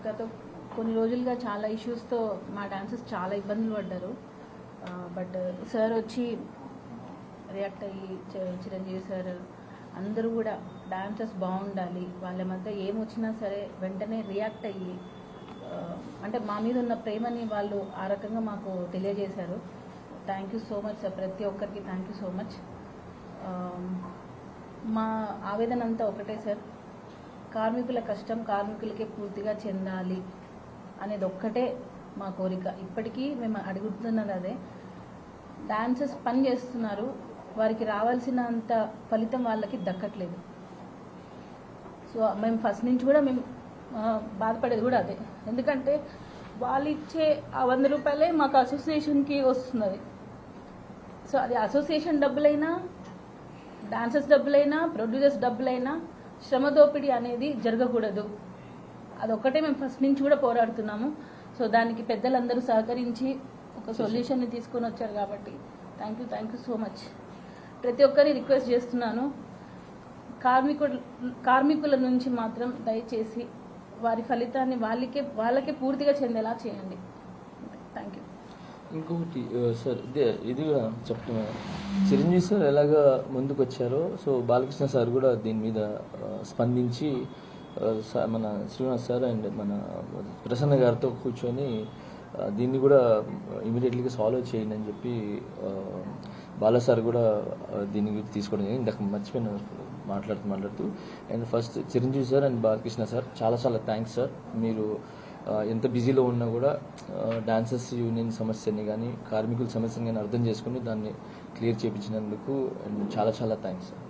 గత కొన్ని రోజులుగా చాలా ఇష్యూస్తో మా డాన్సర్స్ చాలా ఇబ్బందులు పడ్డారు. బట్ సార్ వచ్చి రియాక్ట్ అయ్యి చిరంజీవి సార్ అందరూ కూడా డాన్సర్స్ బాగుండాలి, వాళ్ళ మధ్య ఏమొచ్చినా సరే వెంటనే రియాక్ట్ అయ్యి అంటే మా మీద ఉన్న ప్రేమని వాళ్ళు ఆ రకంగా మాకు తెలియజేశారు. Thank you so much sir, ప్రతి ఒక్కరికి థ్యాంక్ యూ సో మచ్. మా ఆవేదన అంతా ఒకటే సార్, కార్మికుల కష్టం కార్మికులకే పూర్తిగా చెందాలి అనేది ఒక్కటే మా కోరిక. ఇప్పటికీ మేము అడుగుతున్నది అదే. డాన్సర్స్ పని చేస్తున్నారు, వారికి రావాల్సినంత ఫలితం వాళ్ళకి దక్కట్లేదు. సో మేము ఫస్ట్ నుంచి కూడా మేము బాధపడేది కూడా అదే. ఎందుకంటే వాళ్ళు ఇచ్చే ఆ 100 రూపాయలే మాకు అసోసియేషన్కి వస్తున్నది. సో అది అసోసియేషన్ డబ్బులైనా, డాన్సర్స్ డబ్బులైనా, ప్రొడ్యూసర్స్ డబ్బులైనా శ్రమ దోపిడీ అనేది జరగకూడదు. అదొక్కటే మేము ఫస్ట్ నుంచి కూడా పోరాడుతున్నాము. సో దానికి పెద్దలందరూ సహకరించి ఒక సొల్యూషన్ని తీసుకొని వచ్చారు కాబట్టి థ్యాంక్ యూ సో మచ్. ప్రతి ఒక్కరిని రిక్వెస్ట్ చేస్తున్నాను, కార్మికుల నుంచి మాత్రం దయచేసి వారి ఫలితాన్ని వాళ్ళకే పూర్తిగా చెందేలా చేయండి. Thank you. ఇంకొకటి సార్, ఇది కూడా చెప్తున్నా, చిరంజీవి సార్ ఎలాగా ముందుకు వచ్చారో సో బాలకృష్ణ సార్ కూడా దీని మీద స్పందించి మన శ్రీనివాస్ సార్ అండ్ మన ప్రసన్న గారితో కూర్చొని దీన్ని కూడా ఇమీడియట్లీగా సాల్వ్ చేయండి అని చెప్పి బాలా సార్ కూడా దీని గురించి తీసుకోవడం జరిగింది. ఇందాక మర్చిపోయిన మాట్లాడుతూ and first Chiranjeevi sir and Balakrishna sir చాలా థ్యాంక్స్ సార్. మీరు ఎంత బిజీలో ఉన్నా కూడా డాన్సర్స్ యూనియన్ సమస్యని కానీ కార్మికుల సమస్యని కానీ అర్థం చేసుకుని దాన్ని క్లియర్ చేయించినందుకు అండ్ చాలా థ్యాంక్స్ సార్.